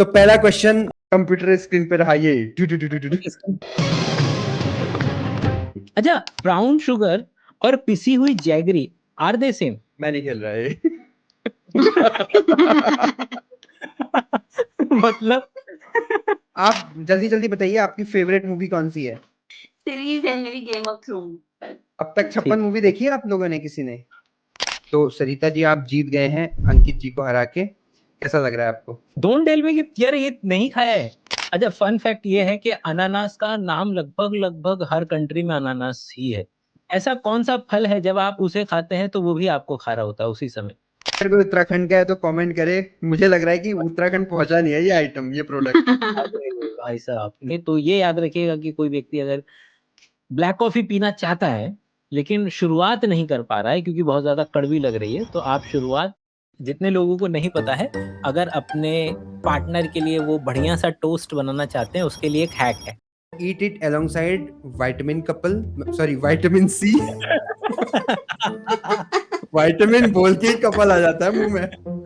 तो पहला question computer screen पे रहा ये अच्छा, ब्राउन शुगर और पिसी हुई जैगरी आर दे सेम? मैं नहीं खेल रहा है मतलब आप जल्दी जल्दी बताइए आपकी फेवरेट मूवी कौन सी है? सीरीज है मेरी गेम ऑफ थ्रोन। अब तक 56 मूवी देखी है आप लोगों ने किसी ने? तो सरिता जी आप जीत गए हैं अंकित जी को हरा के। कैसा लग रहा है आपको? डोंट टेल मी कि यार ये नहीं खाया है। अच्छा, फन फैक्ट ये है कि अनानास का नाम लगभग लगभग हर कंट्री में अनानास ही है। ऐसा कौन सा फल है जब आप उसे खाते हैं तो वो भी आपको खा रहा होता है उसी समय? अगर कोई उत्तराखंड का है तो कमेंट करे। मुझे लग रहा है कि उत्तराखंड पहुंचा नहीं है ये आइटम, ये प्रोडक्ट। अरे भाई साहब, नहीं तो ये याद रखिएगा कि कोई व्यक्ति अगर ब्लैक कॉफी पीना चाहता है लेकिन शुरुआत नहीं कर पा रहा है क्योंकि बहुत ज्यादा कड़वी लग रही है, तो आप शुरुआत, जितने लोगों को नहीं पता है, अगर अपने पार्टनर के लिए वो बढ़िया सा टोस्ट बनाना चाहते हैं उसके लिए एक हैक है। Eat it alongside vitamin couple, sorry vitamin C. Vitamin बोल के ही कपल आ जाता है मुंह में।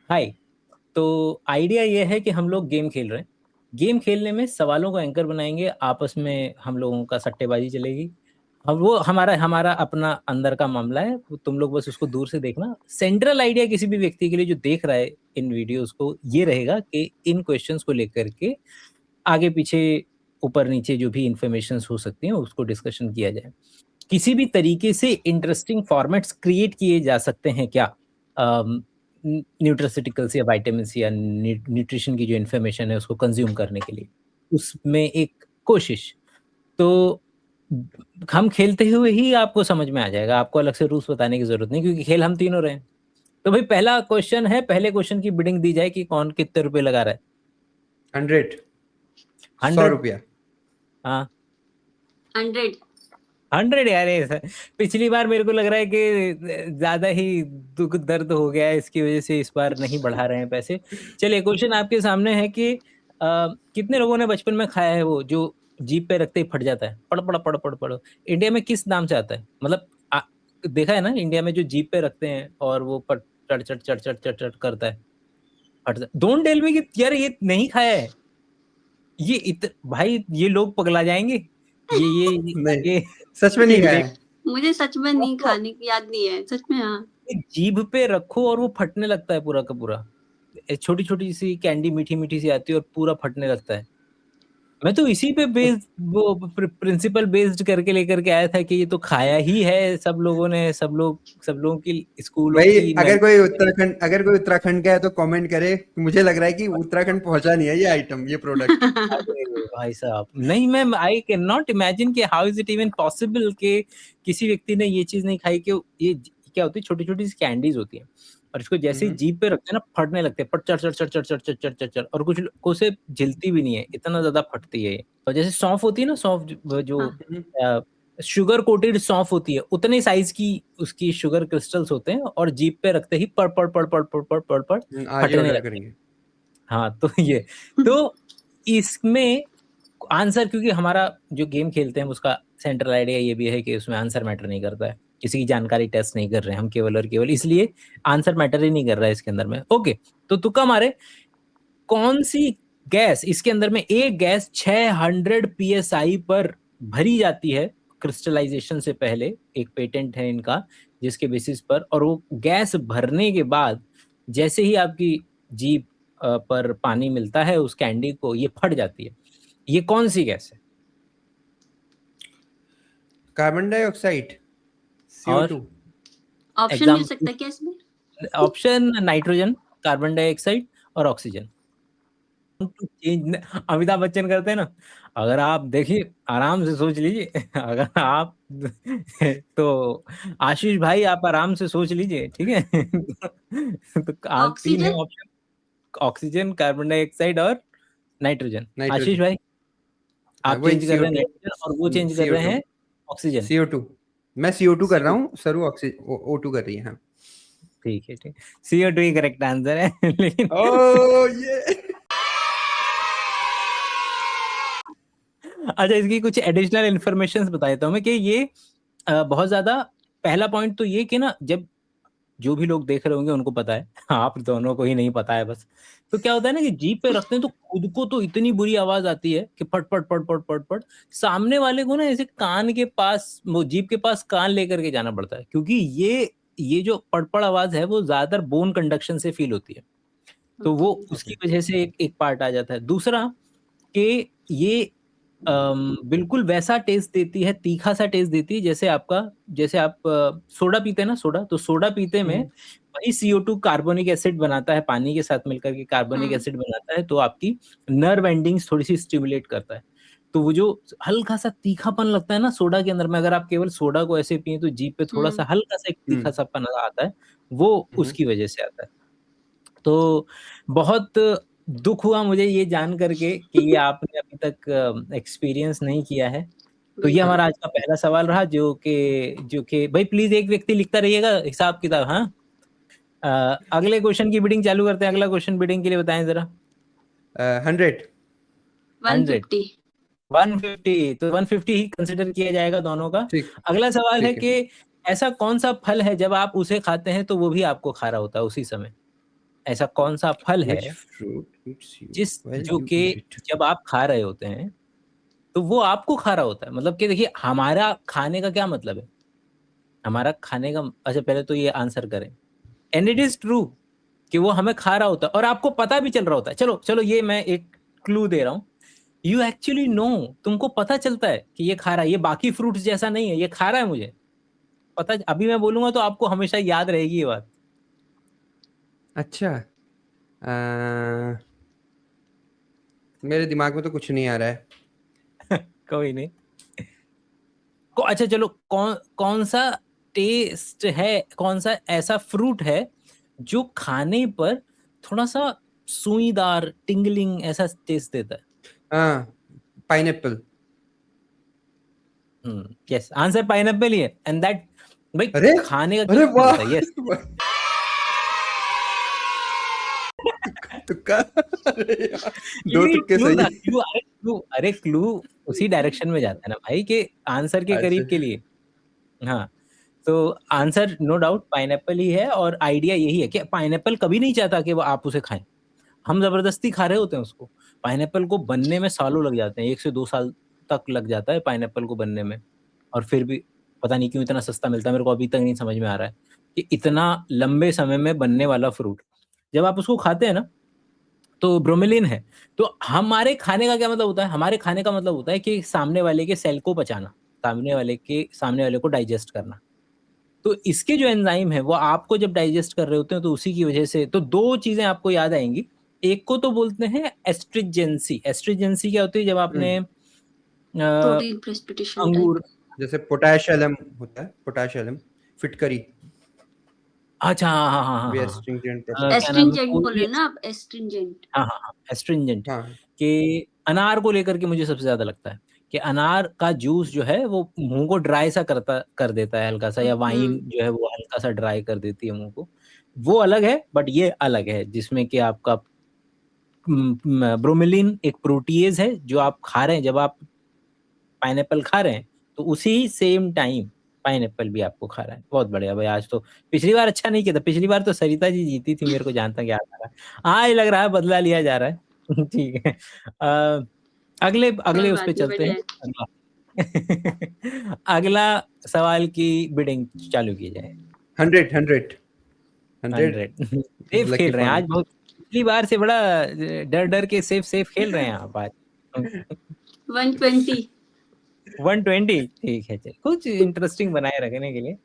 हाय, तो आइडिया ये है कि हम लोग गेम खेल रहे हैं। गेम खेलने में सवालों को एंकर बनाएंगे, आपस में हम लोगों का सट्टेबाजी चलेगी। अब वो हमारा हमारा अपना अंदर का मामला है, वो तुम लोग बस उसको दूर से देखना। सेंट्रल आइडिया किसी भी व्यक्ति के लिए जो देख रहा है इन वीडियोस को ये रहेगा कि इन क्वेश्चंस को लेकर के आगे पीछे ऊपर नीचे जो भी इंफॉर्मेशन हो सकती हैं उसको डिस्कशन किया जाए। किसी भी तरीके से इंटरेस्टिंग फॉर्मेट्स क्रिएट किए जा सकते हैं क्या न्यूट्रास्यूटिकल्स या विटामिन्स या न्यूट्रिशन की जो इन्फॉर्मेशन है उसको कंज्यूम करने के लिए, उसमें एक कोशिश। तो हम खेलते हुए ही आपको समझ में आ जाएगा, आपको अलग से रूल्स बताने की जरूरत नहीं क्योंकि खेल हम तीनों रहे हैं। तो भाई पहला क्वेश्चन है, पहले क्वेश्चन की बिडिंग दी जाए कि कौन कितने रुपए लगा रहा है। 100 100 100? रुपया। हाँ 100। 100 यार, पिछली बार मेरे को लग रहा है कि ज्यादा ही दुख दर्द हो गया है, इसकी वजह से इस बार नहीं बढ़ा रहे हैं पैसे। चलिए, क्वेश्चन आपके सामने है कि कितने लोगों ने बचपन में खाया है वो जो जीभ पे रखते ही फट जाता है, पड़ पड़ पड़ पड़ पड़? इंडिया में किस नाम से आता है? मतलब देखा है ना इंडिया में जो जीभ पे रखते हैं और वो पट चढ़ चढ़ चढ़ चढ़ चढ़ चढ़ करता है, फट। डोंट टेल मी कि यार ये नहीं खाया है। भाई ये लोग पगला जाएंगे। नहीं, ये सच में नहीं खाया है। मुझे सच में नहीं खाने की याद नहीं है, सच में। हाँ, जीभ पे रखो और वो फटने लगता है पूरा का पूरा। छोटी छोटी सी कैंडी मीठी मीठी सी आती है और पूरा फटने लगता है। मैं तो इसी पे बेस्ड वो प्रिंसिपल बेस्ड करके लेकर के आया था कि ये तो खाया ही है सब लोगों ने, सब लोगों की स्कूलों भाई की अगर कोई उत्तराखंड का है तो कमेंट करे। मुझे लग रहा है कि उत्तराखंड पहुंचा नहीं है ये आइटम, ये प्रोडक्ट। अरे भाई साहब, नहीं, मैं आई कैन नॉट इमेजिन कि how is it even possible कि किसी व्यक्ति ने ये चीज नहीं खाई। कि ये क्या होती है, छोटी छोटी सी कैंडीज होती है और इसको जैसे ही जीभ पे रखते हैं ना फटने लगते हैं, पट चढ़ चढ़ चढ़ चढ़ चढ़ चढ़ चढ़ चढ़ चढ़, और कुछ को से झिलती भी नहीं है, इतना ज्यादा फटती है ये। और जैसे सौंफ होती है ना, सौंफ जो शुगर कोटेड सौंफ होती है, उतने साइज की उसकी शुगर क्रिस्टल्स होते हैं और जीभ पे रखते ही पड़ पड़ पड़ पड़ पड़ पड़ पड़ पड़ आज ही फटने ऑर्डर लगते हैं। करेंगे। हाँ तो ये तो इसमें आंसर, क्योंकि हमारा जो गेम खेलते हैं उसका सेंट्रल आइडिया ये भी है कि उसमें आंसर मैटर नहीं करता है, किसी की जानकारी टेस्ट नहीं कर रहे हैं हम केवल और केवल, इसलिए आंसर मैटर ही नहीं कर रहा है इसके अंदर में। ओके, तो तुक्का मारे, कौन सी गैस इसके अंदर में, एक गैस 600 psi पर भरी जाती है क्रिस्टलाइजेशन से पहले, एक पेटेंट है इनका जिसके बेसिस पर, और वो गैस भरने के बाद जैसे ही आपकी जीभ पर पानी मिलता है उस कैंडी को, ये फट जाती है। ये कौन सी गैस है? कार्बन डाइऑक्साइड, और CO2। ऑप्शन मिल सकता है क्या इसमें? ऑप्शन नाइट्रोजन, कार्बन डाइऑक्साइड और ऑक्सीजन। अमिताभ बच्चन करते हैं ना, अगर आप देखिए आराम से सोच लीजिए अगर आप तो आशीष भाई आप आराम से सोच लीजिए, ठीक है। तो आप तीन है oxygen. Option, oxygen, carbon dioxide और नाइट्रोजन। आशीष नाइट्रोजन। भाई हाँ, आप वही चेंज कर रहे हैं CO2। नाइट्रोजन और वो चेंज कर रहे CO2। हैं ऑक्सीजन। CO2। मैं CO2 कर रहा CO2, हूँ, सरू O2 कर रही है। हाँ। ठीक है ठीक, CO2 ही करेक्ट आंसर है लेकिन ओ ये अच्छा, इसकी कुछ एडिशनल इन्फॉर्मेशन बता देता हूँ मैं कि ये बहुत ज्यादा, पहला पॉइंट तो ये कि ना, जब जो भी लोग देख रहे होंगे उनको पता है, आप दोनों को ही नहीं पता है बस। तो क्या होता है ना कि जीप पे रखते हैं तो खुद को तो इतनी बुरी आवाज आती है कि फट फट फट फट फट फट, सामने वाले को ना ऐसे कान के पास, वो जीप के पास कान लेकर के जाना पड़ता है, क्योंकि ये जो पड़पड़ आवाज है वो ज्यादातर बोन कंडक्शन से फील होती है, तो वो उसकी वजह से एक पार्ट आ जाता है। दूसरा कि ये बिल्कुल वैसा टेस्ट देती है, तीखा सा टेस्ट देती है जैसे आप सोडा पीते हैं ना, सोडा, तो सोडा पीते में वही CO2 कार्बोनिक एसिड बनाता है, पानी के साथ मिलकर के कार्बोनिक एसिड बनाता है, तो आपकी नर्व एंडिंग्स थोड़ी सी स्टिमुलेट करता है। तो वो जो हल्का सा तीखापन लगता है ना सोडा के अंदर में, अगर आप केवल सोडा को ऐसे पिए तो जीभ पे थोड़ा सा हल्का सा एक तीखा सापन आता है, वो उसकी वजह से आता है। तो बहुत दुख हुआ मुझे ये जान करके कि ये आपने अभी तक एक्सपीरियंस नहीं किया है। तो ये हमारा आज का पहला सवाल रहा, जो कि भाई प्लीज एक व्यक्ति लिखता रहिएगा हिसाब किताब। हाँ, अगले क्वेश्चन की बिडिंग चालू करते हैं। अगला क्वेश्चन बिडिंग के लिए बताएं जरा। 100 150, तो 150 ही कंसिडर किया जाएगा दोनों का। ठीक, अगला सवाल है ठीक है। कि ऐसा कौन सा फल है जब आप उसे खाते हैं तो वो भी आपको खा रहा होता है उसी समय? ऐसा कौन सा फल है Which fruit eats you while जो you कि eat it? जब आप खा रहे होते हैं तो वो आपको खा रहा होता है? मतलब कि देखिए, हमारा खाने का क्या मतलब है, हमारा खाने का, अच्छा पहले तो ये आंसर करें। एंड इट इज ट्रू कि वो हमें खा रहा होता है और आपको पता भी चल रहा होता है। चलो चलो, ये मैं एक क्लू दे रहा हूँ। यू एक्चुअली नो, तुमको पता चलता है कि ये खा रहा है, ये बाकी फ्रूट्स जैसा नहीं है, ये खा रहा है, मुझे पता। अभी मैं बोलूंगा तो आपको हमेशा याद रहेगी ये बात। अच्छा, मेरे दिमाग में तो कुछ नहीं आ रहा है। कोई नहीं। अच्छा चलो, कौन सा टेस्ट है, कौन सा ऐसा फ्रूट है जो खाने पर थोड़ा सा सुईदार, टिंगलिंग ऐसा टेस्ट देता है? पाइनएप्पल। यस, आंसर पाइनएप्पल ही है। एंड दैट, भाई अरे खाने का अरे क्या वाह, होता है? यस, तुक्का। अरे यार, दो तुक्के सही। अरे क्लू उसी डायरेक्शन में जाता है ना भाई, के आंसर के करीब के लिए। हाँ, तो आंसर नो डाउट पाइनएप्पल ही है, और आइडिया यही है कि पाइनएप्पल कभी नहीं चाहता कि वो आप उसे खाएं, हम जबरदस्ती खा रहे होते हैं उसको। पाइनएप्पल को बनने में सालों लग जाते हैं, 1 से 2 साल तक लग जाता है पाइनएप्पल को बनने में, और फिर भी पता नहीं क्यों इतना सस्ता मिलता है। मेरे को अभी तक नहीं समझ में आ रहा है कि इतना लंबे समय में बनने वाला फ्रूट जब आप उसको खाते हैं ना तो ब्रोमेलिन है। तो हमारे खाने का क्या मतलब होता है? हमारे खाने का मतलब होता है कि सामने वाले के सेल को पचाना, सामने वाले को डाइजेस्ट करना। तो इसके जो एंजाइम है वो आपको जब डाइजेस्ट कर रहे होते हैं तो उसी की वजह से तो 2 चीजें आपको याद आएंगी। एक को तो बोलते हैं एस्ट्रिजेंसी। एस्ट्रिजेंसी क्या होती है? जब आपने प्रोटीन प्रेसिपिटेशन अंगूर, जैसे पोटेशियम होता है, पोटेशियम फिटकरी, अच्छा हाँ हाँ हाँ वे हाँ, एस्ट्रिंजेंट क्या नाम है, एस्ट्रिंजेंट बोल कोई रहे हैं ना आप? एस्ट्रिंजेंट। हाँ हाँ हाँ, एस्ट्रिंजेंट। हाँ। कि अनार को लेकर के मुझे सबसे ज्यादा लगता है कि अनार का जूस जो है वो मुंह को ड्राई सा कर देता है हल्का सा, या वाइन जो है वो हल्का सा ड्राई कर देती है मुंह को। वो अलग है, बट ये अलग है जिसमें कि आपका ब्रोमेलिन एक प्रोटीएज है जो आप खा रहे हैं। जब आप पाइनएप्पल खा रहे हैं तो उसी सेम टाइम पाइनएप्पल भी आपको खा रहा है। बहुत बढ़िया भाई, आज तो पिछली बार अच्छा नहीं किया था, पिछली बार तो सरिता जी जीती थी, मेरे को जानता याद आ रहा है। हाँ, ये लग रहा है बदला लिया जा रहा है। ठीक है, अगले उस पे चलते हैं। अगला सवाल की बिडिंग चालू की जाए। 100 सेफ खेल रहे हैं आज बहुत, पिछली बार से बड़ा डर डर के सेफ खेल रहे हैं आप आज। 120। 120 ठीक है, चलिए कुछ इंटरेस्टिंग बनाए रखने के लिए।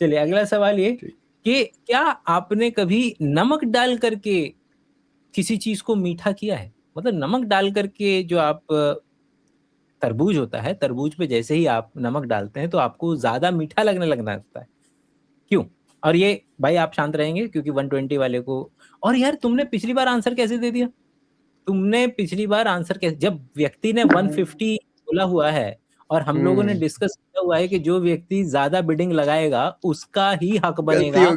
चलिए अगला सवाल ये कि क्या आपने कभी नमक डाल करके किसी चीज को मीठा किया है? मतलब नमक डाल करके, जो आप तरबूज होता है, तरबूज पे जैसे ही आप नमक डालते हैं तो आपको ज्यादा मीठा लगता है, क्यों? और ये भाई आप शांत रहेंगे क्योंकि 120 वाले को, और यार तुमने पिछली बार आंसर कैसे दे दिया? तुमने पिछली बार आंसर कैसे, जब व्यक्ति ने 150 बोला हुआ है और हम लोगों ने डिस्कस किया हुआ है कि जो व्यक्ति ज्यादा बिडिंग लगाएगा उसका ही हक बनेगा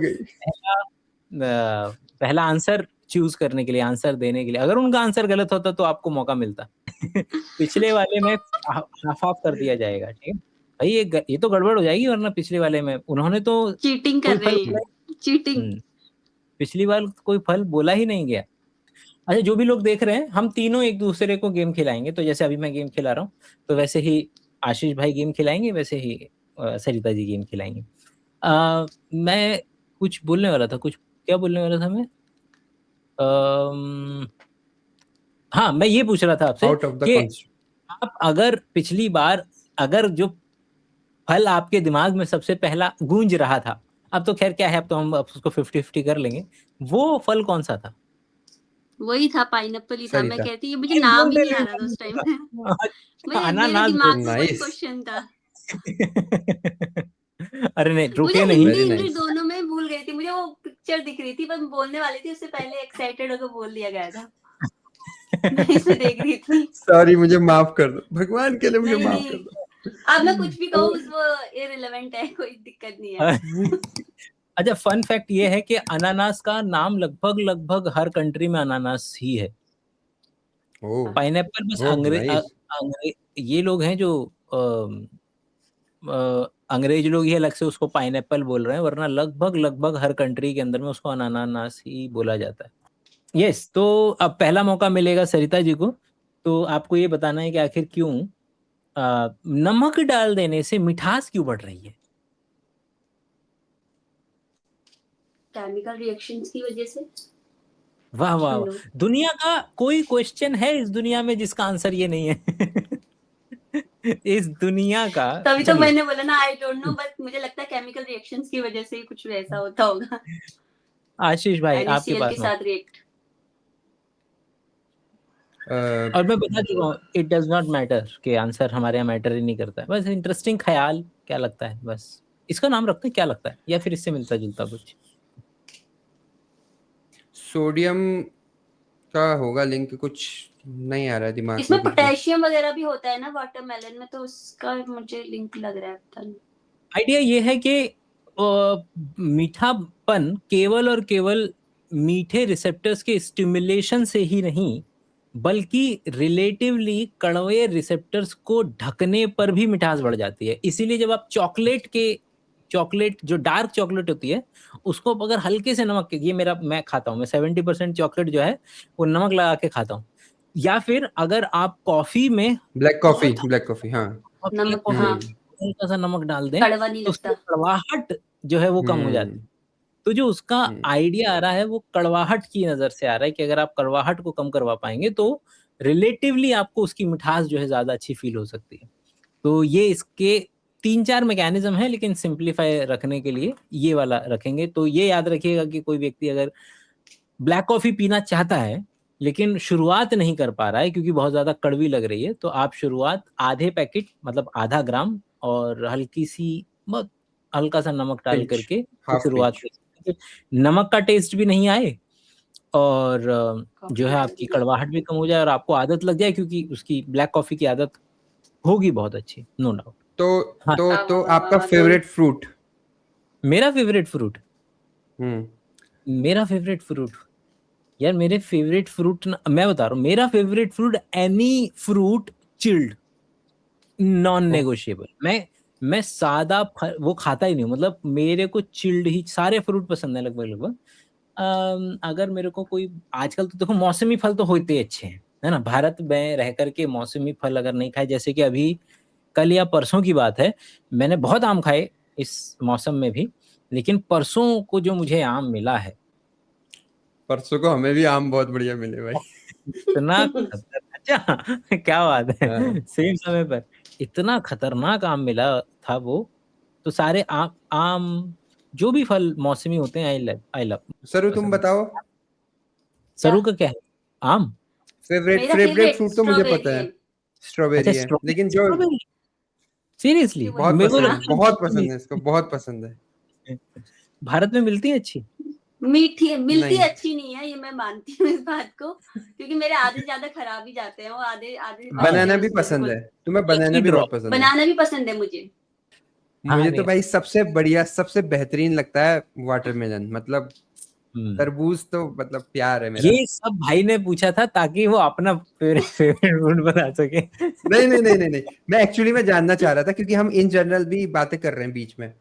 पहला आंसर चूज करने के लिए, आंसर देने के लिए। अगर उनका आंसर गलत होता तो आपको मौका मिलता। पिछले वाले में हाफ ऑफ कर दिया जाएगा, ठीक है भाई? ये तो गड़बड़ हो जाएगी, वरना पिछले वाले में उन्होंने तो चीटिंग कर रहे हैं। चीटिंग। पिछली बार कोई फल बोला ही नहीं गया। अच्छा, जो भी लोग देख रहे हैं, हम तीनों एक दूसरे को गेम खिलाएंगे। तो जैसे अभी मैं गेम खिला रहा हूँ, तो वैसे ही आशीष भाई गेम खिलाएंगे, वैसे ही सरिता जी गेम खिलाएंगे। मैं कुछ बोलने वाला था, क्या बोलने वाला था मैं? हाँ, मैं ये पूछ रहा था आपसे आउट ऑफ द कि कॉन्स्टेंट। आप अगर पिछली बार अगर जो फल आपके दिमाग में सबसे पहला गूंज रहा था, अब तो खैर क्या है, अब तो हम उसको 50-50 कर लेंगे, वो फल कौन सा था? वही था, पाइनएप्पल ही था। मैं सरिता। कहती ये मुझे नाम ही नहीं आ रहा था उस टाइम में। मेरे अनानास दिमाग में वही नाइस। क्वेश्चन था। अरे नहीं, मुझे रुके नहीं। Hindi Very English nice. दोनों में भूल गई थी। मुझे वो पिक्चर दिख रही थी, पर मैं बोलने वाली थी, उससे पहले एक्साइटेड होकर बोल दिया गया था। मैं इसे देख रही थी। सॉरी, मुझे माफ कर दो, भगवान के लिए मुझे नहीं माफ कर नहीं, दो। अब मैं कुछ भी कहूँ वो इररिलेवेंट है, कोई दिक्कत नहीं है। अच्छा, फन फैक्ट ये है कि अनानास का नाम लगभग हर कंट्री में अनानास ही है। ओह, पाइनएप्पल बस ओह नाइस। ये लोग हैं जो अंग्रेज लोग ही अलग से उसको पाइनएप्पल बोल रहे हैं, वरना लगभग हर कंट्री के अंदर में उसको अनानास ही बोला जाता है। यस, तो अब पहला मौका मिलेगा सरिता जी को। तो आपको ये बताना है कि आखिर क्यों नमक डाल देने से मिठास क्यों बढ़ रही है? केमिकल रिएक्शंस की वजह से। वाह वाह हम वाह। लोग दुनिया का कोई क्वेश्चन है इस दुनिया में जिसका आंसर ये नहीं है? इस दुनिया का। तभी तो चलिए, मैंने बोला ना, आई डोंट नो, बट मुझे लगता है केमिकल रिएक्शंस की वजह से ही कुछ वैसा होता होगा। आशीष भाई आपके NaCl पास के में। साथ रिएक्ट। और मैं बता चुका हूँ, इट डज नॉट मैटर कि आंसर हमारे यहाँ मैटर ही नहीं करता है। बस इंटरेस्टिंग ख्याल, क्या लगता है, बस इसका नाम रखते हैं, क्या लगता है, या फिर इससे मिलता जुलता कुछ? सोडियम का होगा लिंक, कुछ नहीं आ रहा है दिमाग इसमें में कुछ भी। पोटेशियम वगैरह भी होता है ना वाटरमेलन में, तो उसका मुझे लिंक लग रहा है, पता नहीं। आइडिया ये है कि मीठापन केवल और केवल मीठे रिसेप्टर्स के स्टिमुलेशन से ही नहीं, बल्कि रिलेटिवली कड़वे रिसेप्टर्स को ढकने पर भी मिठास बढ़ जाती है। इसीलिए जब आप चॉकलेट जो डार्क चॉकलेट होती है, उसको अगर हल्के से नमक के, ये मैं खाता हूँ, मैं 70% चॉकलेट जो है वो नमक लगा के खाता हूँ। या फिर अगर आप कॉफी में ब्लैक कॉफी, हाँ। नमक, कॉफी हाँ, हल्का सा नमक डाल दें, कड़वा नहीं तो उसकी लगता। कड़वाहट जो है वो कम हो जाती है। तो जो उसका आइडिया आ रहा है वो कड़वाहट की नजर से आ रहा है कि अगर आप कड़वाहट को कम करवा पाएंगे तो रिलेटिवली आपको उसकी मिठास जो है ज्यादा अच्छी फील हो सकती है। तो ये इसके 3-4 मैकेनिज्म है, लेकिन सिंप्लीफाई रखने के लिए ये वाला रखेंगे। तो ये याद रखिएगा कि कोई व्यक्ति अगर ब्लैक कॉफी पीना चाहता है लेकिन शुरुआत नहीं कर पा रहा है क्योंकि बहुत ज्यादा कड़वी लग रही है, तो आप शुरुआत आधे पैकेट मतलब आधा ग्राम और बहुत हल्का सा नमक डाल पिंच, करके हाफ शुरुआत पिंच। करें। नमक का टेस्ट भी नहीं आए और जो है कॉफी आपकी कड़वाहट भी कम हो जाए और आपको आदत लग जाए, क्योंकि उसकी ब्लैक कॉफी की आदत होगी बहुत अच्छी, नो डाउट। तो हाँ, तो आपका फेवरेट फ्रूट? मेरा फेवरेट फ्रूट यार, मेरे फेवरेट फ्रूट मैं बता रहा हूँ, मेरा favourite fruit any fruit chilled, non negotiable. मैं सादा वो खाता ही नहीं हूँ, मतलब मेरे को चिल्ड ही सारे फ्रूट पसंद है लगभग। अगर मेरे को कोई, आजकल तो देखो मौसमी फल तो होते अच्छे हैं, है ना। भारत में रह करके मौसमी फल अगर नहीं खाए, जैसे कि अभी कल या परसों की बात है, मैंने बहुत आम खाए इस मौसम में भी, लेकिन परसों को जो मुझे आम मिला है, परसों को हमें भी आम बहुत बढ़िया मिले भाई। इतना अच्छा, क्या बात है, हाँ। सेम समय पर इतना खतरनाक आम मिला था वो। तो सारे आम जो भी फल मौसमी होते हैं, आई लव। सरू तुम बताओ, सरू का क्या है? आम। मेरा फेवरेट फेवरेट फ्रूट तो मुझे पता स्ट्रॉबेरी है, है। स्ट्रॉबेरी है, अच्छा, लेकिन जो सीरियसली बोल बहुत मेरे को हाँ, पसंद है, बहुत लगता पसंद है, इसको बहुत पसंद है। भारत में मिलती है अच्छी। मीठी है, मिलती नहीं, अच्छी नहीं है, ये मैं मानती हूँ इस बात को, क्योंकि मेरे आधे ज्यादा खराब ही जाते हैं, वो आधे आधे अच्छे बनाना भी उसमें पसंद बिल्कुल। है तुम्हें, बनाना भी ड्रॉप। बहुत पसंद है। बनाना भी पसंद है मुझे। मुझे तो नहीं। भाई सबसे बढ़िया, सबसे बेहतरीन लगता है वाटरमेलन, मतलब तरबूज तो मतलब प्यार है मेरा। ये सब भाई ने पूछा था ताकि वो अपना फेवरेट फूड बता सके। नहीं नहीं नहीं नहीं नहीं, मैं एक्चुअली मैं जानना चाह रहा था क्योंकि हम इन जनरल भी बातें कर रहे हैं बीच में।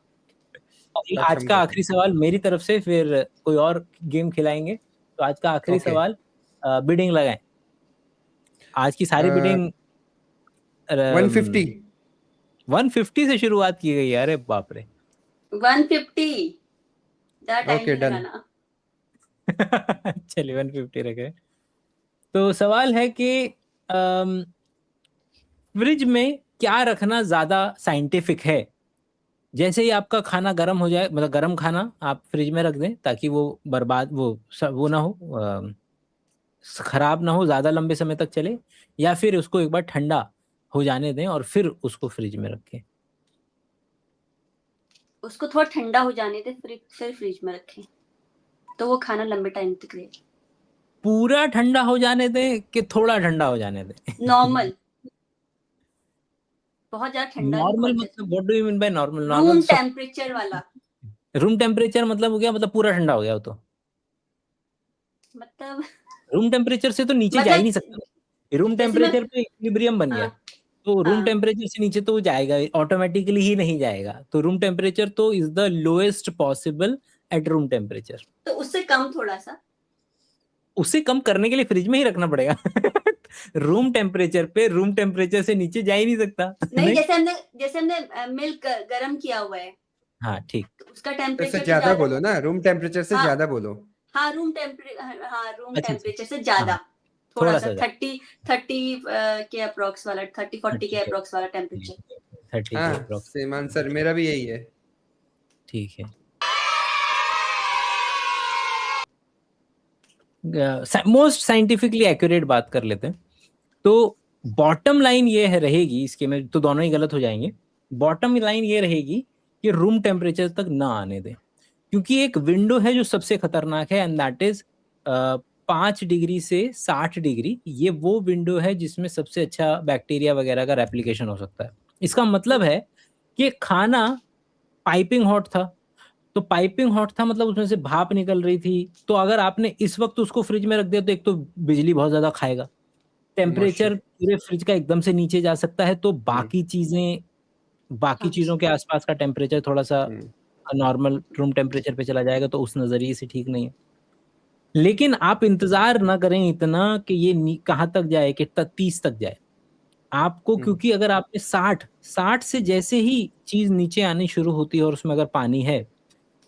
आज का आखिरी सवाल मेरी तरफ से, फिर कोई और गेम खिलाएंगे। तो आज का आखिरी सवाल, बिडिंग लगाएं। आज की सारी बिडिंग 150 150 से शुरुआत की गई है। अरे बाप रे 150 टाइम ओके, नहीं डन। लगाना। चलिए 150 रखे। तो सवाल है कि फ्रिज में क्या रखना ज्यादा साइंटिफिक है। जैसे ही आपका खाना गर्म हो जाए, मतलब गर्म खाना आप फ्रिज में रख दें ताकि वो बर्बाद वो ना हो, खराब ना हो, ज्यादा लंबे समय तक चले, या फिर उसको एक बार ठंडा हो जाने दें और फिर उसको फ्रिज में रखें। उसको थोड़ा ठंडा हो जाने दे, फिर फ्रिज में रखें, तो वो खाना लंबे टाइम तक रहे। पूरा ठंडा हो जाने दें कि थोड़ा ठंडा हो जाने दें? नॉर्मल, बहुत ज्यादा ठंडा नहीं, नॉर्मल बहुत मतलब what do you mean by normal? Room temperature वाला। रूम टेम्परेचर मतलब हो गया, मतलब पूरा ठंडा हो गया वो तो। मतलब रूम टेम्परेचर से तो नीचे जा ही नहीं सकता। रूम टेम्परेचर पे इक्विलिब्रियम बन गया, तो रूम टेम्परेचर से नीचे तो वो जाएगा ऑटोमेटिकली ही नहीं जाएगा। तो रूम टेम्परेचर तो is the lowest possible at room temperature. तो उससे कम थोड़ा सा, उससे कम करने के लिए फ्रिज में ही रखना पड़ेगा। रूम टेम्परेचर पे रूम टेम्परेचर से नीचे जा ही नहीं सकता। नहीं, जैसे हमने मिल्क गरम किया हुआ है। हाँ ठीक, तो उसका टेम्परेचर से ज्यादा बोलो ना, रूम टेम्परेचर से ज्यादा बोलो। हाँ, रूम टेम्परेचर से अच्छा, ज्यादा, थोड़ा सा सा 30 के अप्रोक्स वाला, 30-40 के अप्रोक्स वाला टेम्परेचर। 30 के हाँ, अप्रोक्स। सेम आंसर मेरा भी यही है। ठीक है, मोस्ट साइंटिफिकली एक्यूरेट बात कर लेते हैं। तो बॉटम लाइन ये है रहेगी इसके में, तो दोनों ही गलत हो जाएंगे। बॉटम लाइन ये रहेगी कि रूम टेम्परेचर तक ना आने दें, क्योंकि एक विंडो है जो सबसे खतरनाक है, एंड दैट इज 5 डिग्री से 60 डिग्री। ये वो विंडो है जिसमें सबसे अच्छा बैक्टीरिया वगैरह का रेप्लिकेशन हो सकता है। इसका मतलब है कि खाना पाइपिंग हॉट था, तो पाइपिंग हॉट था मतलब उसमें से भाप निकल रही थी। तो अगर आपने इस वक्त उसको फ्रिज में रख दिया तो एक तो बिजली बहुत ज्यादा खाएगा, टेम्परेचर पूरे फ्रिज का एकदम से नीचे जा सकता है, तो बाकी चीजों के आसपास का टेम्परेचर थोड़ा सा नॉर्मल रूम टेम्परेचर पे चला जाएगा, तो उस नजरिए से ठीक नहीं है। लेकिन आप इंतजार ना करें इतना कि ये कहाँ तक जाए कि 30 तक जाए आपको, क्योंकि अगर आपने 60 से जैसे ही चीज नीचे आनी शुरू होती है और उसमें अगर पानी है,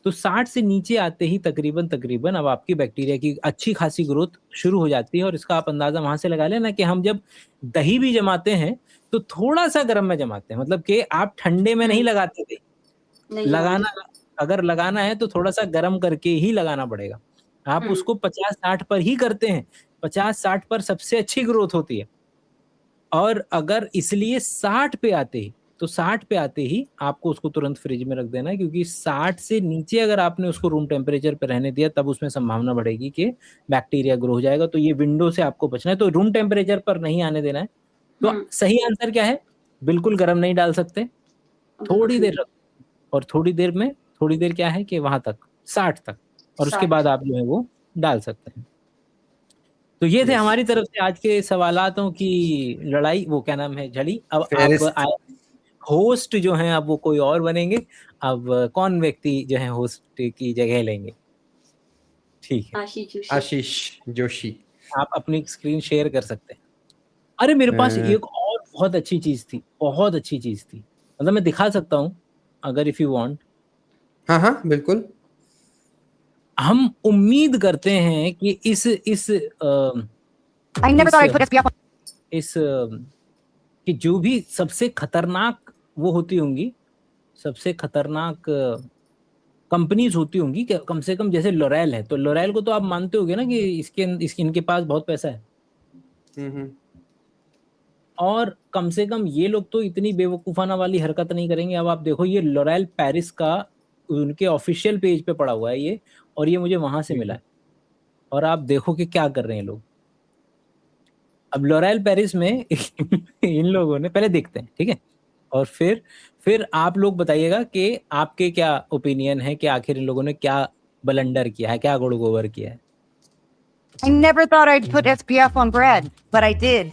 तो 60 से नीचे आते ही तकरीबन अब आपकी बैक्टीरिया की अच्छी खासी ग्रोथ शुरू हो जाती है। और इसका आप अंदाजा वहां से लगा लेना कि हम जब दही भी जमाते हैं तो थोड़ा सा गर्म में जमाते हैं, मतलब कि आप ठंडे में नहीं लगाते थे। अगर लगाना है तो थोड़ा सा गर्म करके ही लगाना पड़ेगा। आप उसको 50-60 पर ही करते हैं, 50-60 पर सबसे अच्छी ग्रोथ होती है। और अगर इसलिए 60 पे आते ही आपको उसको तुरंत फ्रिज में रख देना है, क्योंकि 60 से नीचे अगर आपने उसको रूम टेम्परेचर पे रहने दिया तब उसमें संभावना बढ़ेगी कि बैक्टीरिया ग्रो हो जाएगा। तो ये विंडो से आपको बचना है, तो रूम टेम्परेचर पर नहीं आने देना है। तो सही आंसर क्या है? बिल्कुल गर्म नहीं डाल सकते, थोड़ी देर रख, और थोड़ी देर क्या है कि वहां तक 60 तक, और उसके बाद आप जो है वो डाल सकते हैं। तो ये थे हमारी तरफ से आज के सवालातों की लड़ाई, वो क्या नाम है, झड़ी। अब आप होस्ट जो हैं अब वो कोई और बनेंगे। अब कौन व्यक्ति जो है होस्ट की जगह लेंगे? ठीक है, आशीष जोशी, आप अपनी स्क्रीन शेयर कर सकते हैं। अरे मेरे पास एक और बहुत अच्छी चीज थी, मतलब मैं दिखा सकता हूँ अगर इफ यू वांट। हाँ बिल्कुल। हम उम्मीद करते हैं कि कि जो भी सबसे खतरनाक वो होती होंगी, सबसे खतरनाक कंपनीज होती होंगी, कम से कम जैसे लोरेल है, तो लोरेल को तो आप मानते होगे ना कि इनके पास बहुत पैसा है। और कम से कम ये लोग तो इतनी बेवकूफाना वाली हरकत नहीं करेंगे। अब आप देखो, ये लोरेल पेरिस का उनके ऑफिशियल पेज पे पड़ा हुआ है ये, और ये मुझे वहां से मिला है। और आप देखो कि क्या कर रहे हैं लोग। अब लोरेल पेरिस में इन लोगों ने, पहले देखते हैं ठीक है, और फिर आप लोग बताइएगा कि आपके क्या ओपिनियन है कि आखिर इन लोगों ने क्या बलंडर किया है, क्या गुड़गोबर किया है। I never thought I'd put SPF on bread, but I did.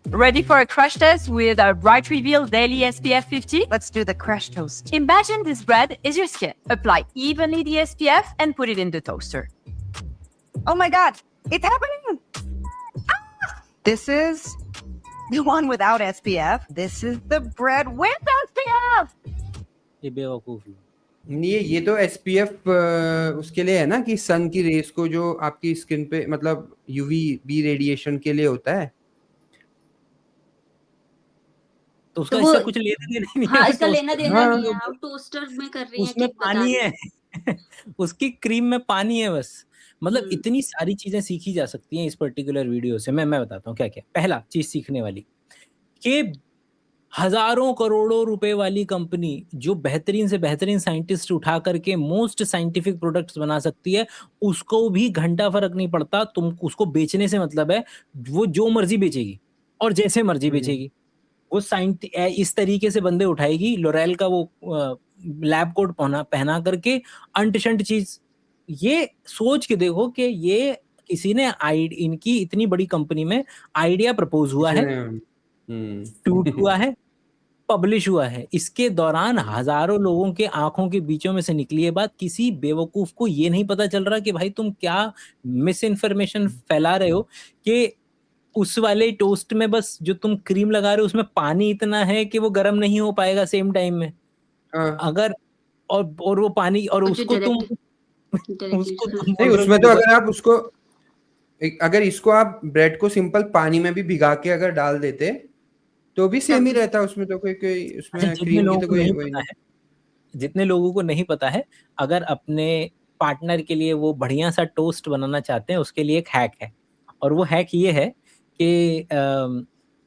Ready for a crash test with our Bright Reveal Daily SPF 50? Let's do the crash toast. Imagine this bread is your skin. Apply evenly the SPF and put it in the toaster. Oh my God, it's happening! Ah! This is the one without SPF. This is the bread with SPF. ये बेवकूफ लोग। ये तो SPF उसके लिए है ना कि सन की रेस को जो आपकी स्किन पे मतलब UVB रेडिएशन के लिए होता है। तो उसका तो वो- इससे कुछ लेना देना ही नहीं हाँ है, इसका टोस्ट- लेना देना हाँ, नहीं है, आप टोस्टर में कर रही हैं उसमें कि बता पानी रही है उसकी क्रीम में पानी है बस। मतलब इतनी सारी चीजें सीखी जा सकती हैं इस पर्टिकुलर वीडियो से। मैं बताता हूँ क्या क्या। पहला चीज सीखने वाली कि हजारों करोड़ों रुपए वाली कंपनी जो बेहतरीन से बेहतरीन साइंटिस्ट उठा करके मोस्ट साइंटिफिक प्रोडक्ट्स बना सकती है, उसको भी घंटा फर्क नहीं पड़ता। तुम उसको बेचने से मतलब है वो जो मर्जी बेचेगी और जैसे मर्जी बेचेगी। वो इस तरीके से बंदे उठाएगी, लोरेल का वो लैब कोट पहना करके अंट शंट चीज। ये सोच के देखो कि ये किसी ने इनकी इतनी बड़ी कंपनी में आइडिया प्रपोज हुआ है, टूट हुआ है, पब्लिश हुआ है। इसके दौरान हजारों लोगों के आंखों के बीचों में से निकली है बात। किसी बेवकूफ को ये नहीं पता चल रहा कि भाई तुम क्या मिस इन्फॉर्मेशन फैला रहे हो कि उस वाले टोस्ट में बस जो तुम क्रीम लगा रहे हो उसमें पानी इतना है कि वो गर्म नहीं हो पाएगा सेम टाइम में। अगर और वो पानी और और उसको जो तुम directly- उसको हाँ। तुम नहीं, उसमें तो अगर आप उसको अगर इसको आप ब्रेड को सिंपल पानी में भी भिगा के अगर डाल देते तो भी सेम ही रहता। उसमें तो कोई उसमें जितने क्रीम की लोगों तो को कोई नहीं वही पता है, जितने लोगों को नहीं पता है, अगर अपने पार्टनर के लिए वो बढ़िया सा टोस्ट बनाना चाहते हैं, उसके लिए एक हैक है। और वो हैक ये है कि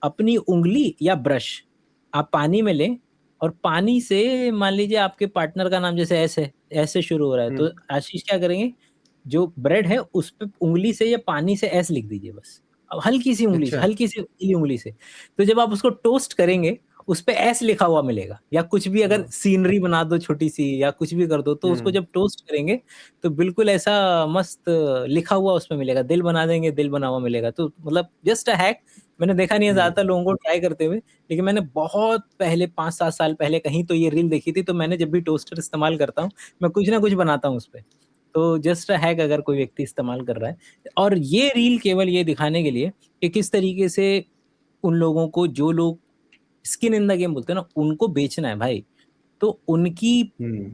अपनी उंगली या ब्रश आप पानी में लें और पानी से, मान लीजिए आपके पार्टनर का नाम जैसे एस है, एस से शुरू हो रहा है, तो आशीष क्या करेंगे, जो ब्रेड है उस पे उंगली से या पानी से एस लिख दीजिए बस। अब हल्की सी उंगली से, अच्छा। हल्की सी गीली उंगली से। तो जब आप उसको टोस्ट करेंगे उस पे एस लिखा हुआ मिलेगा। या कुछ भी अगर सीनरी बना दो छोटी सी या कुछ भी कर दो, तो उसको जब टोस्ट करेंगे तो बिल्कुल ऐसा मस्त लिखा हुआ उसमें मिलेगा। दिल बना देंगे, दिल बना हुआ मिलेगा। तो मतलब जस्ट अ हैक। मैंने देखा नहीं है ज्यादातर लोगों को ट्राई करते हुए, लेकिन मैंने बहुत पहले 5-7 साल पहले कहीं तो ये रील देखी थी। तो मैंने जब भी टोस्टर इस्तेमाल करता हूँ, मैं कुछ ना कुछ बनाता हूँ उस पर। तो जस्ट अ हैक अगर कोई व्यक्ति इस्तेमाल कर रहा है। और ये रील केवल ये दिखाने के लिए कि किस तरीके से उन लोगों को, जो लोग स्किन इन द गेम बोलते हैं ना, उनको बेचना है भाई। तो उनकी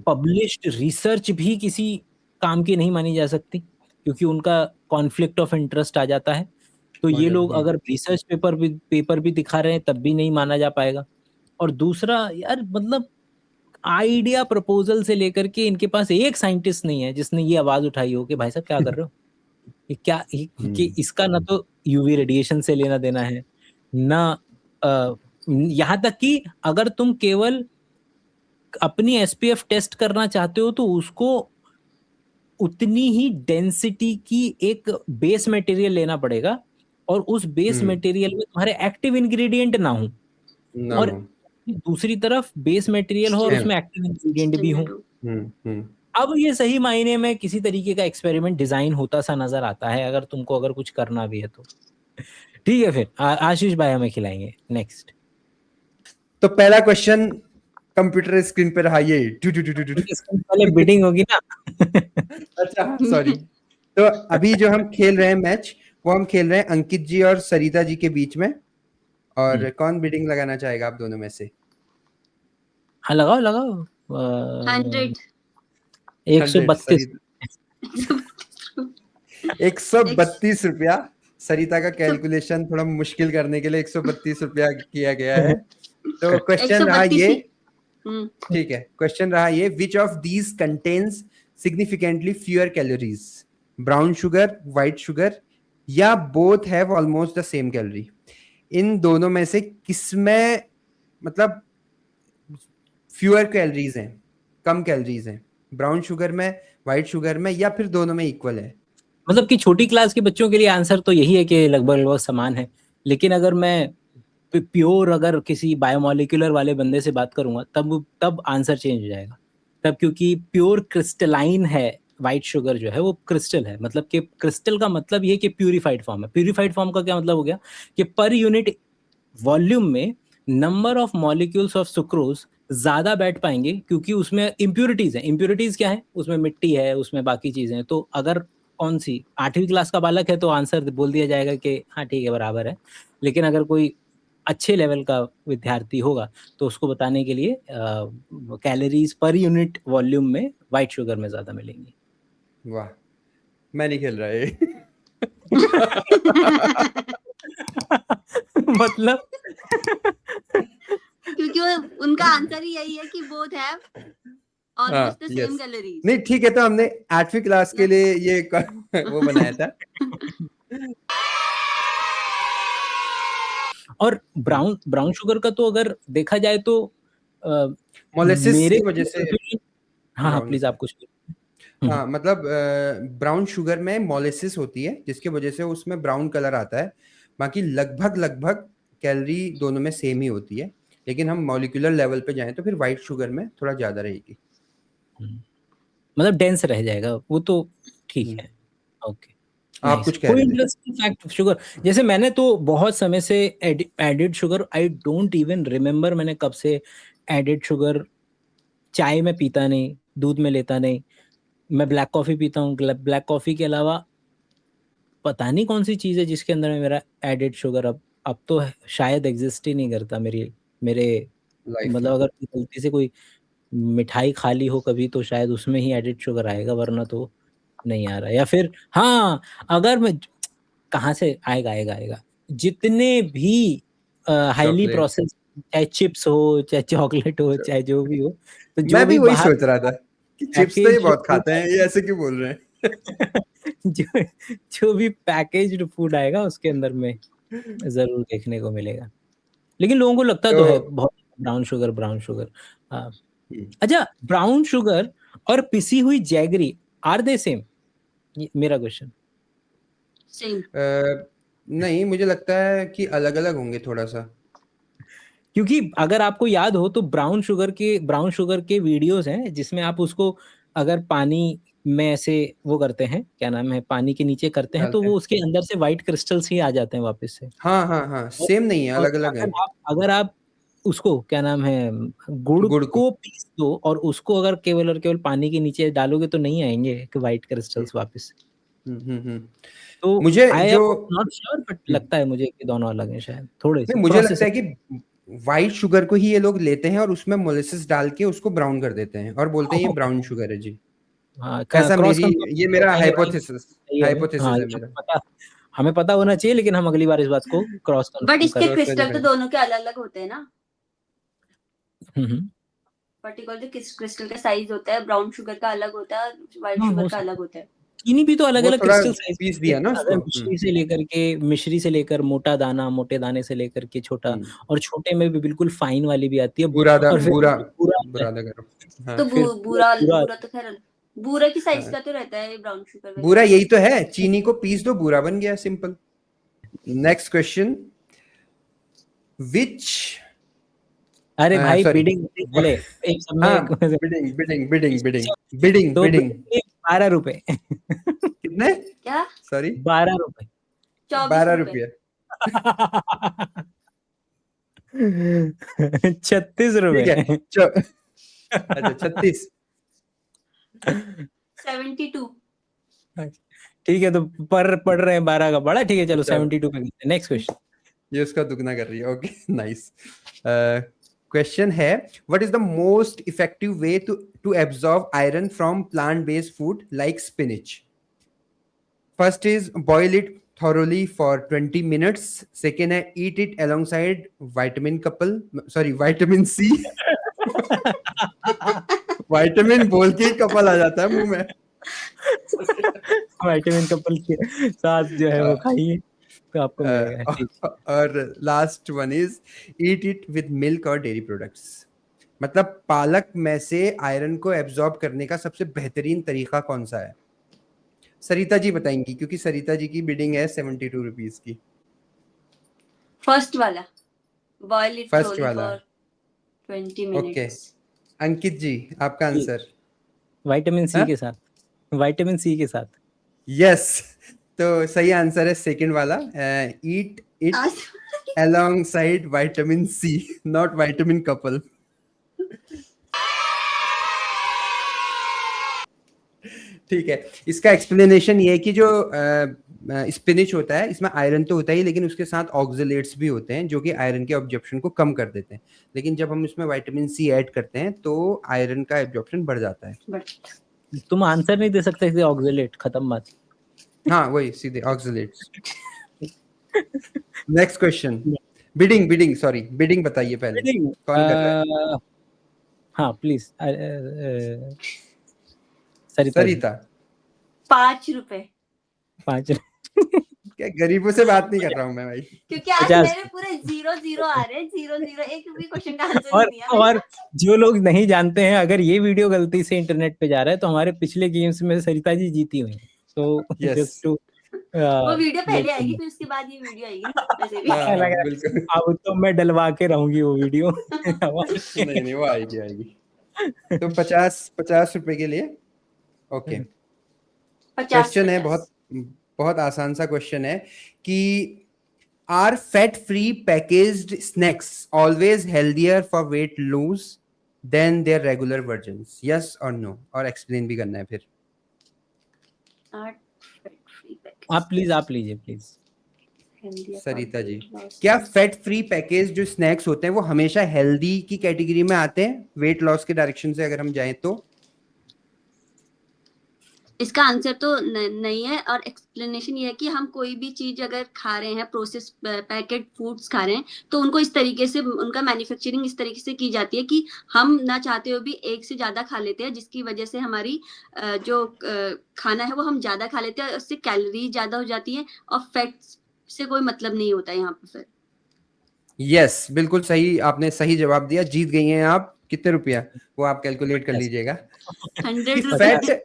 पब्लिश्ड रिसर्च भी किसी काम की नहीं मानी जा सकती, क्योंकि उनका कॉन्फ्लिक्ट ऑफ इंटरेस्ट आ जाता है। तो ये लोग अगर रिसर्च पेपर भी दिखा रहे हैं तब भी नहीं माना जा पाएगा। और दूसरा यार, मतलब आइडिया प्रपोजल से लेकर के इनके पास एक साइंटिस्ट नहीं है जिसने ये आवाज उठाई हो कि भाई साहब क्या कर रहे हो। कि इसका ना तो यूवी रेडिएशन से लेना देना है, ना यहाँ तक कि अगर तुम केवल अपनी एसपीएफ टेस्ट करना चाहते हो तो उसको उतनी ही डेंसिटी की एक बेस मटेरियल लेना पड़ेगा, और उस बेस मटेरियल में तुम्हारे एक्टिव इंग्रेडिएंट ना हो, और दूसरी तरफ बेस मटेरियल हो और उसमें एक्टिव इंग्रेडिएंट भी हो। अब ये सही मायने में किसी तरीके का एक्सपेरिमेंट डिजाइन होता सा नजर आता है, अगर तुमको अगर कुछ करना भी है तो। ठीक है, फिर आशीष भाई हमें खिलाएंगे नेक्स्ट। तो पहला क्वेश्चन कंप्यूटर स्क्रीन पे रहा ये। पहले बिडिंग होगी ना। अच्छा सॉरी। तो अभी जो हम खेल रहे हैं मैच, वो हम खेल रहे हैं अंकित जी और सरिता जी के बीच में। और कौन बिडिंग लगाना चाहेगा आप दोनों में से? हाँ लगाओ लगाओ। 100 132 132 रुपया। सरिता का कैलकुलेशन थोड़ा मुश्किल करने के लिए 132 रुपया किया गया है। तो क्वेश्चन रहा ये, ठीक है, क्वेश्चन रहा ये, which of these contains significantly fewer calories, brown sugar, white sugar, या both have almost the same calorie? इन दोनों में से किसमें मतलब फ्यूअर कैलोरीज हैं, कम कैलोरीज हैं, ब्राउन शुगर में, व्हाइट शुगर में, या फिर दोनों में इक्वल है? मतलब कि छोटी क्लास के बच्चों के लिए आंसर तो यही है कि लगभग समान है। लेकिन अगर मैं प्योर अगर किसी बायोमोलिकुलर वाले बंदे से बात करूंगा तब आंसर चेंज हो जाएगा। तब क्योंकि प्योर क्रिस्टलाइन है व्हाइट शुगर जो है, वो क्रिस्टल है। मतलब कि क्रिस्टल का मतलब ये कि प्यूरिफाइड फॉर्म है। प्यूरिफाइड फॉर्म का क्या मतलब हो गया कि पर यूनिट वॉल्यूम में number of molecules of sucrose ज्यादा बैठ पाएंगे, क्योंकि उसमें इम्प्योरिटीज है। इम्प्योरिटीज क्या है? उसमें मिट्टी है, उसमें बाकी चीजें हैं। तो अगर कौन सी 8वीं क्लास का बालक है तो आंसर बोल दिया जाएगा कि हाँ ठीक है, बराबर है। लेकिन अगर कोई अच्छे लेवल का विद्यार्थी होगा तो उसको बताने के लिए कैलोरीज पर यूनिट वॉल्यूम में व्हाइट शुगर में ज्यादा मिलेंगी। वाह, मैं नहीं खेल रहा है। मतलब क्योंकि उनका आंसर ही यही है कि both have almost the same calories. नहीं ठीक है, तो हमने 8वीं क्लास के लिए ये वो बनाया था। और ब्राउन शुगर का तो अगर देखा जाए तो मोलेसिस मेरे की वजह से हाँ प्लीज आप कुछ हाँ, मतलब ब्राउन शुगर में मोलेसिस होती है जिसकी वजह से उसमें ब्राउन कलर आता है। बाकी लगभग कैलोरी दोनों में सेम ही होती है, लेकिन हम मॉलिक्यूलर लेवल पे जाएं तो फिर व्हाइट शुगर में थोड़ा ज्यादा रहेगी, मतलब डेंस रह जाएगा वो तो ठीक है। ओके, आप कुछ कह कोई रहे थे? इंटरेस्टिंग फैक्ट शुगर, जैसे मैंने तो बहुत समय से added sugar, I don't even remember मैंने कब से एडेड शुगर चाय में पीता नहीं, दूध में लेता नहीं। मैं ब्लैक कॉफी पीता हूँ, ब्लैक कॉफी के अलावा पता नहीं कौन सी चीज है जिसके अंदर में मेरा एडेड शुगर अब तो शायद एग्जिस्ट ही नहीं करता मेरे मतलब अगर गलती से कोई मिठाई खा ली हो कभी तो शायद उसमें ही एडेड शुगर आएगा, वरना तो नहीं आ रहा। या फिर हाँ, अगर मैं कहाँ से आएगा जितने भी हाईली प्रोसेस, चाहे चिप्स हो, चाहे चॉकलेट हो, चाहे जो भी हो, तो जो मैं भी वही सोच रहा था कि चिप्स तो ये बहुत खाते हैं, ये ऐसे क्यों बोल रहे हैं? जो भी पैकेज्ड फूड आएगा उसके अंदर में जरूर देखने को मिलेगा। लेकिन लोगों को लगता तो है बहुत ब्राउन शुगर। अच्छा, ब्राउन शुगर और पिसी हुई जैगरी आर दे सेम? मेरा क्वेश्चन। सेम नहीं, मुझे लगता है कि अलग अलग होंगे थोड़ा सा, क्योंकि अगर आपको याद हो तो ब्राउन शुगर के वीडियोस हैं जिसमें आप उसको अगर पानी में ऐसे वो करते हैं, क्या नाम है, पानी के नीचे करते हैं, तो वो उसके अंदर से व्हाइट क्रिस्टल्स ही आ जाते हैं वापस से। हाँ, सेम नहीं है, अलग अलग है। अगर आप उसको क्या नाम है गुड़ को पीस दो और उसको अगर केवल और केवल पानी के नीचे डालोगे तो नहीं आएंगे व्हाइट क्रिस्टल्स वापस। तो मुझे जो नॉट श्योर बट लगता है मुझे कि दोनों अलग हैं शायद थोड़े से। मुझे लगता है कि व्हाइट शुगर को ही ये लोग लेते हैं और उसमें मोलेसिस डाल के उसको ब्राउन कर देते हैं और बोलते हैं ये ब्राउन शुगर है जी। हाँ, ऐसा ये मेरा हाइपोथेसिस है मेरा। हमें पता होना चाहिए, लेकिन हम अगली बार इस बात को क्रॉस कंफर्म बट इसके क्रिस्टल तो दोनों के अलग अलग होते हैं ना। पर्टिकुलर क्रिस्टल का साइज होता है, ब्राउन शुगर का अलग होता है, व्हाइट शुगर का अलग होता है। चीनी भी तो अलग अलग क्रिस्टल साइज पीस दिया ना उसको, मिश्री से लेकर मोटा दाना, मोटे दाने से लेकर के छोटा, और छोटे में भी बिल्कुल फाइन वाली भी आती है। बुरा तो बुरा तो खैर बुरा की साइज का तो रहता है ब्राउन शुगर। बुरा यही तो है, चीनी को पीस दो, बुरा बन गया, सिंपल। नेक्स्ट क्वेश्चन, विच अरे भाई बिडिंग बोले एक बिडिंग 12 रुपए। कितने? क्या? सॉरी 12 रुपए। 12 रुपये। 36 रुपए। अच्छा 36। 72। ठीक है, तो पढ़ रहे हैं 12 का बड़ा, ठीक है चलो 72 पे। Next question. ये उसका दुगना कर रही है। Okay nice. क्वेश्चन है, what is the most effective way to absorb iron from plant based food like spinach? First is boil it thoroughly for 20 minutes. Second है eat it alongside vitamin C. Vitamin बोल के couple आ जाता है मुंह में। Vitamin couple के साथ जो है वो खाइए तो आपको मिलेगा। और last one is eat it with milk और dairy products. मतलब पालक में से आयरन को एब्जॉर्ब करने का सबसे बेहतरीन तरीका कौन सा है? सरिता जी बताएंगी, क्योंकि सरिता जी की बिडिंग है 72 रुपीज की। फर्स्ट वाला बॉयल इट फर्स्ट वाला फॉर 20 मिनट्स। ओके, अंकित जी आपका आंसर? विटामिन सी के साथ, विटामिन सी के साथ। यस, तो सही आंसर है सेकंड वाला, eat it alongside vitamin C, not vitamin couple. ठीक है, इसका एक्सप्लेनेशन ये है कि जो स्पिनिच होता है इसमें आयरन तो होता ही, लेकिन उसके साथ ऑक्सलेट्स भी होते हैं जो कि आयरन के एब्जॉर्प्शन को कम कर देते हैं। लेकिन जब हम इसमें विटामिन सी ऐड करते हैं तो आयरन का एब्जॉर्प्शन बढ़ जाता है। तुम आंसर नहीं दे सकते थे, ऑक्सलेट खत्म बात। हाँ वही सीधे oxalates. Next question, bidding sorry, bidding बताइए पहले कौन कर रहा है? हाँ प्लीज सरिता। 5 रुपए, 5 क्या गरीबों से बात नहीं कर रहा हूँ मैं भाई, क्योंकि आज 50 मेरे पूरे 0-0 आ रहे हैं, 0-0, एक भी क्वेश्चन का आंसर नहीं दिया मैंने। और जो लोग नहीं जानते हैं, अगर ये वीडियो गलती से इंटरनेट पे जा रहा है तो हमारे पिछले गेम्स में सरिता जी जीती हुई हैं। तो Yes. जस्ट टू वो वीडियो पहले आएगी, फिर उसके बाद ये वीडियो आएगी ना, वैसे भी। हाँ, लग रहा है। बिल्कुल। अब तो मैं डलवा के रहूंगी वो वीडियो। नहीं वो आएगी। तो 50 रुपए के लिए ओके। 50 क्वेश्चन है बहुत आसान सा क्वेश्चन है कि are fat free packaged snacks always healthier for weight lose than their regular versions, yes और नो? और एक्सप्लेन भी करना है फिर। आप लीजिए प्लीज। सरिता जी, क्या फैट फ्री पैकेज जो स्नैक्स होते हैं वो हमेशा हेल्दी की कैटेगरी में आते हैं वेट लॉस के डायरेक्शन से अगर हम जाएं तो? इसका आंसर तो नहीं है, और एक्सप्लेनेशन ये है कि हम कोई भी चीज अगर खा रहे हैं, प्रोसेस पैकेट फूड्स खा रहे हैं, तो उनको इस तरीके से, उनका मैन्युफैक्चरिंग इस तरीके से की जाती है कि हम ना चाहते हुए भी एक से ज्यादा खा लेते हैं, जिसकी वजह से हमारी जो खाना है वो हम ज्यादा खा लेते हैं, उससे कैलोरी ज्यादा हो जाती है और फैट से कोई मतलब नहीं होता है यहाँ पे फिर। यस बिल्कुल सही, आपने सही जवाब दिया, जीत गई हैं आप। कितने रुपया वो आप कैलकुलेट कर लीजिएगा। 100 रुपए।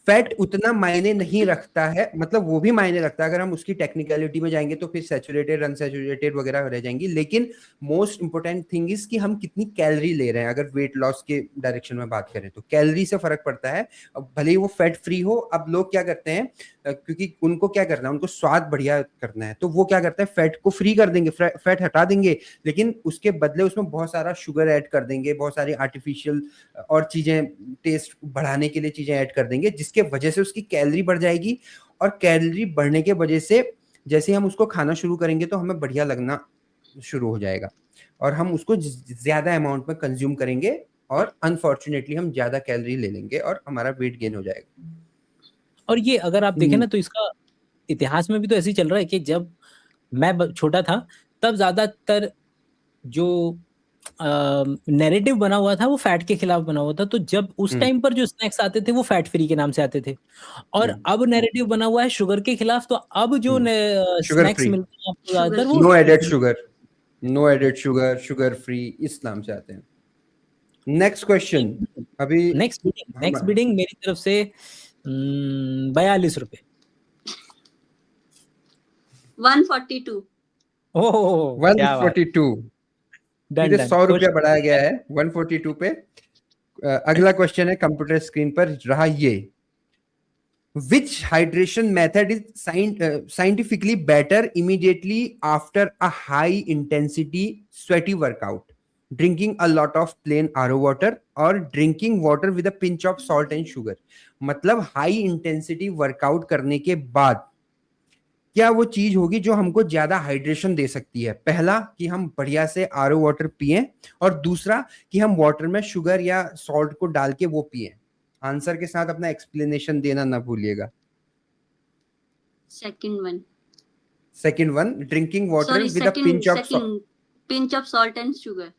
फैट उतना मायने नहीं रखता है, मतलब वो भी मायने रखता है, अगर हम उसकी टेक्निकलिटी में जाएंगे तो फिर सैचुरेटेड अनसैचुरेटेड वगैरह रह जाएंगी, लेकिन मोस्ट इंपोर्टेंट थिंग इज कि हम कितनी कैलोरी ले रहे हैं। अगर वेट लॉस के डायरेक्शन में बात करें तो कैलोरी से फर्क पड़ता है, अब भले ही वो फैट फ्री हो। अब लोग क्या करते हैं, क्योंकि उनको क्या करना है, उनको स्वाद बढ़िया करना है, तो वो क्या करते हैं, फैट को फ्री कर देंगे, फैट हटा देंगे, लेकिन उसके बदले उसमें बहुत सारा शुगर ऐड कर देंगे, बहुत सारी आर्टिफिशियल और चीजें, टेस्ट बढ़ाने के लिए चीजें ऐड कर देंगे, जिसके वजह से उसकी कैलोरी बढ़ जाएगी। और कैलोरी बढ़ने के वजह से जैसे हम उसको खाना शुरू करेंगे तो हमें बढ़िया लगना शुरू हो जाएगा और हम उसको ज्यादा अमाउंट में कंज्यूम करेंगे और अनफॉर्चुनेटली हम ज्यादा कैलोरी ले लेंगे और हमारा वेट गेन हो जाएगा। और ये अगर आप देखें ना तो इसका इतिहास में भी तो ऐसे ही चल रहा है कि जब मैं छोटा था तब ज्यादातर जो नैरेटिव बना हुआ था वो फैट के खिलाफ बना हुआ था। तो जब उस टाइम पर जो स्नैक्स आते थे वो फैट फ्री के नाम से आते थे, और अब नैरेटिव बना हुआ है शुगर के खिलाफ। तो अब जो स्नैक्स मिलते हैं आपको ज्यादातर वो no added sugar, sugar free इस नाम से आते हैं। नेक्स्ट क्वेश्चन, अभी नेक्स्ट बिडिंग मेरी तरफ से 42 रुपए। 142। ओह 142, 100 रुपया बढ़ाया गया है 142 पे। अगला क्वेश्चन है कंप्यूटर स्क्रीन पर रहा ये, which hydration method is scientifically better immediately after a high intensity sweaty workout, drinking a lot of plain RO water और drinking water with a pinch of salt and sugar. मतलब high intensity workout करने के बाद क्या वो चीज होगी जो हमको ज्यादा हाइड्रेशन दे सकती है? पहला कि हम बढ़िया से आरओ वाटर पिएं, और दूसरा कि हम वाटर में शुगर या सॉल्ट को डाल के वो पिएं। आंसर के साथ अपना एक्सप्लेनेशन देना ना भूलिएगा। Second one, drinking water with a pinch of salt and sugar.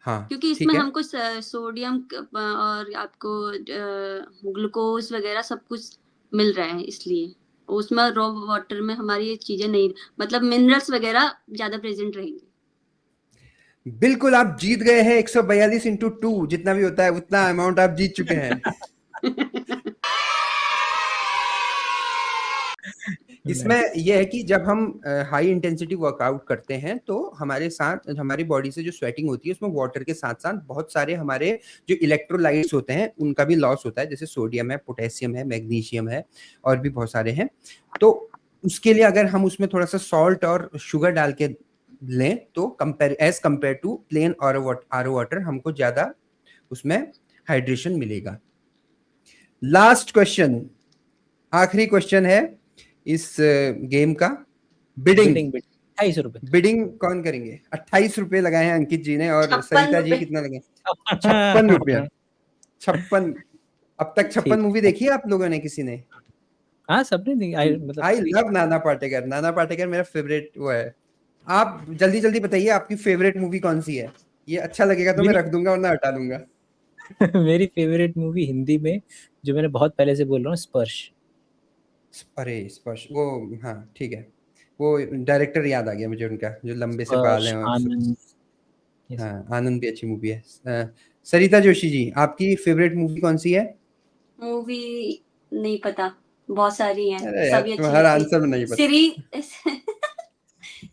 हाँ, क्योंकि इसमें हमको सोडियम और आपको ग्लूकोज वगैरह सब कुछ मिल रहा है, इसलिए उसमें रॉ वाटर में हमारी ये चीजें नहीं, मतलब मिनरल्स वगैरह ज्यादा प्रेजेंट रहेंगे। बिल्कुल, आप जीत गए हैं 142 इंटू 2, जितना भी होता है उतना अमाउंट आप जीत चुके हैं। इसमें यह है कि जब हम हाई इंटेंसिटी वर्कआउट करते हैं तो हमारे साथ हमारी बॉडी से जो स्वेटिंग होती है उसमें वाटर के साथ साथ बहुत सारे हमारे जो इलेक्ट्रोलाइट्स होते हैं उनका भी लॉस होता है, जैसे सोडियम है, पोटेशियम है, मैग्नीशियम है और भी बहुत सारे हैं। तो उसके लिए अगर हम उसमें थोड़ा सा सॉल्ट और शुगर डाल के लें तो as compare to plain RO water हमको ज्यादा उसमें हाइड्रेशन मिलेगा। लास्ट क्वेश्चन, आखिरी क्वेश्चन है इस गेम का। बिडिंग 28 रुपए। बिडिंग कौन करेंगे? 28 रुपए लगाए हैं अंकित जी ने, और 56 सरिता जी रुपए। कितना लगे? 56 रुपया। 56। अब तक 56 मूवी देखी है आप लोगों ने, किसी ने? हाँ, सबने देखी। I love Nana Patekar. नाना पाटेकर मेरा फेवरेट वो है। आप जल्दी जल्दी बताइए आपकी फेवरेट मूवी कौन सी है? ये अच्छा लगेगा तो मैं रख दूंगा वरना हटा दूंगा। मेरी फेवरेट मूवी हिंदी में जो मैंने बहुत पहले से बोल रहा हूँ, स्पर्श। अरे स्पर्श, वो हाँ ठीक है, वो डायरेक्टर याद आ गया मुझे उनका, जो लंबे से बाल स्पर्श, हैं। और आनंद। हाँ, आनंद भी अच्छी मूवी है। सरिता जोशी जी, आपकी फेवरेट मूवी कौन सी है? मूवी नहीं पता, बहुत सारी हैं, अरे यार, सभी अच्छी तुम्हारा लगती आंसर नहीं पता।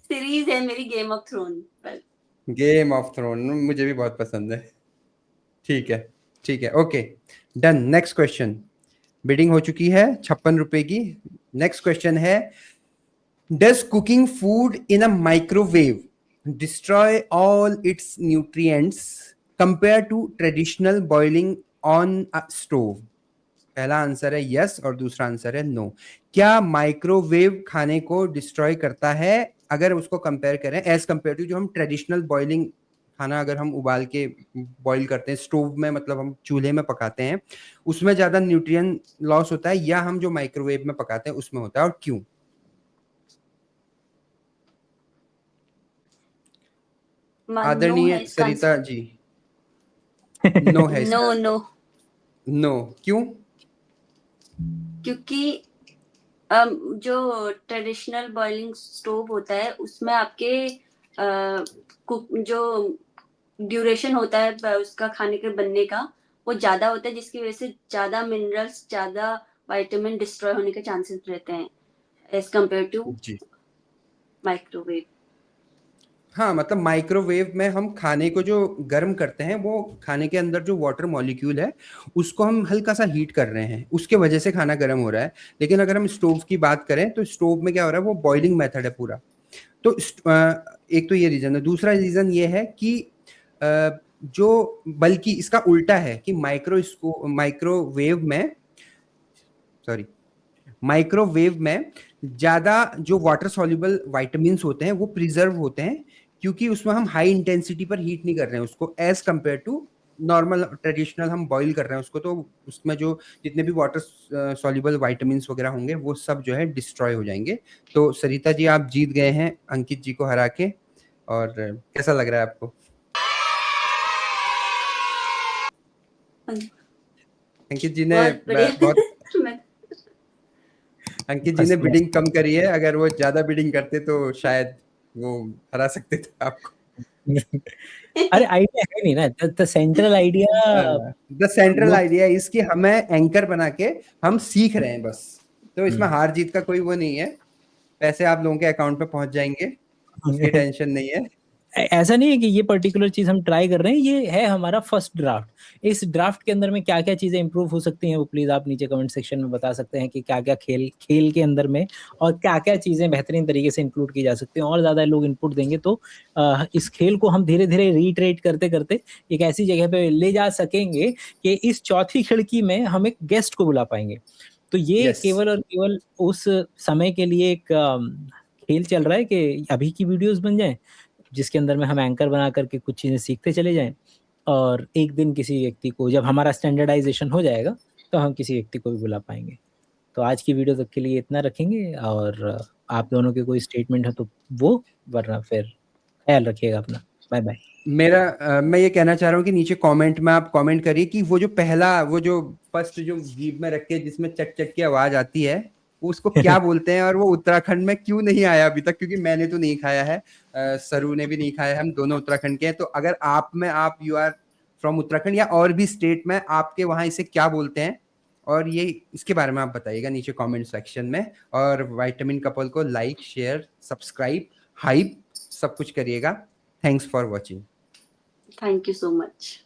सीरीज है मेरी गेम ऑफ थ्रोन पर। गेम ऑफ थ्रोन मुझे भी बहुत पसंद है। ठीक है, ठीक है, okay, done. Next question, bidding हो चुकी है 56 रुपए की। नेक्स्ट क्वेश्चन है, does cooking food in a microwave destroy all its nutrients compare to traditional boiling on a stove? पहला आंसर है यस और दूसरा आंसर है नो। क्या माइक्रोवेव खाने को डिस्ट्रॉय करता है अगर उसको कंपेयर करें एज कंपेयर टू जो हम ट्रेडिशनल बॉइलिंग खाना अगर हम उबाल के बॉईल करते हैं स्टोव में, मतलब हम चूल्हे में पकाते हैं, उसमें ज्यादा न्यूट्रिएंट लॉस होता है, या हम जो माइक्रोवेव में पकाते हैं उसमें होता है, और क्यों? नो आदरणीय है इसका सरिता आंसर। जी, नो है इसका? नो नो, नो क्यों? क्योंकि जो ट्रेडिशनल बॉइलिंग स्टोव होता है उसमें आपके जो ड्यूरेशन होता है उसका खाने के बनने का वो ज्यादा होता है, जिसकी वजह से ज्यादा मिनरल्स, ज्यादा विटामिन डिस्ट्रॉय होने के चांसेस रहते हैं एज कंपेयर टू जी माइक्रोवेव। हाँ, मतलब माइक्रोवेव में हम खाने को जो गर्म करते हैं, वो खाने के अंदर जो वाटर मॉलिक्यूल है उसको हम हल्का सा हीट कर रहे हैं, उसके वजह से खाना गर्म हो रहा है। लेकिन अगर हम स्टोव की बात करें तो स्टोव में क्या हो रहा है, वो बॉइलिंग मेथड है पूरा। तो एक तो ये रीजन है। दूसरा रीजन ये है कि जो बल्कि इसका उल्टा है कि माइक्रोवेव में ज्यादा जो वाटर सॉल्युबल विटामिन्स होते हैं वो प्रिजर्व होते हैं, क्योंकि उसमें हम हाई इंटेंसिटी पर हीट नहीं कर रहे हैं उसको as compare to normal traditional हम बॉईल कर रहे हैं उसको। तो उसमें जो जितने भी वाटर सॉल्युबल विटामिन्स वगैरह होंगे वो सब जो है डिस्ट्रॉय हो जाएंगे। तो सरिता जी आप जीत गए हैं अंकित जी को हरा के, और कैसा लग रहा है आपको? अंकित जी ने अंकित जी ने बिडिंग कम करी है, अगर वो ज्यादा बिडिंग करते तो शायद वो हरा सकते थे आपको। अरे आइडिया है नहीं ना, द सेंट्रल आइडिया इसकी हमें एंकर बना के हम सीख रहे हैं बस। तो इसमें हार जीत का कोई वो नहीं है, पैसे आप लोगों के अकाउंट पे पहुंच जाएंगे, उसकी टेंशन नहीं है। ऐसा नहीं है कि ये पर्टिकुलर चीज हम ट्राई कर रहे हैं, ये है हमारा फर्स्ट ड्राफ्ट। इस ड्राफ्ट के अंदर में क्या क्या चीजें इंप्रूव हो सकती हैं वो प्लीज आप नीचे कमेंट सेक्शन में बता सकते हैं कि क्या क्या खेल के अंदर में और क्या क्या चीजें बेहतरीन तरीके से इंक्लूड की जा सकती हैं। और ज्यादा लोग इनपुट देंगे तो इस खेल को हम धीरे धीरे रीट्रेट करते करते एक ऐसी जगह पे ले जा सकेंगे कि इस चौथी खिड़की में हम एक गेस्ट को बुला पाएंगे। तो ये केवल और केवल उस समय के लिए एक खेल चल रहा है कि अभी की वीडियोस बन जाएं जिसके अंदर में हम एंकर बना करके कुछ चीजें सीखते चले जाएं, और एक दिन किसी व्यक्ति को, जब हमारा स्टैंडर्डाइजेशन हो जाएगा तो हम किसी व्यक्ति को भी बुला पाएंगे। तो आज की वीडियो तक के लिए इतना रखेंगे, और आप दोनों के कोई स्टेटमेंट है तो वो, वरना फिर ख्याल रखिएगा अपना। Bye bye. मैं ये कहना चाह रहा हूँ कि नीचे कमेंट में आप कमेंट करिए कि वो जो फर्स्ट जो जीभ में रख के जिसमें चट चट की आवाज आती है उसको क्या बोलते हैं, और वो उत्तराखंड में क्यों नहीं आया अभी तक, क्योंकि मैंने तो नहीं खाया है, सरू ने भी नहीं खाया है, हम दोनों उत्तराखंड के हैं। तो अगर आप यू आर फ्रॉम उत्तराखंड या और भी स्टेट में, आपके वहाँ इसे क्या बोलते हैं, और ये इसके बारे में आप बताइएगा नीचे कमेंट सेक्शन में। और विटामिन कपल को लाइक, शेयर, सब्सक्राइब, हाइप सब कुछ करिएगा। Thanks for watching. Thank you so much.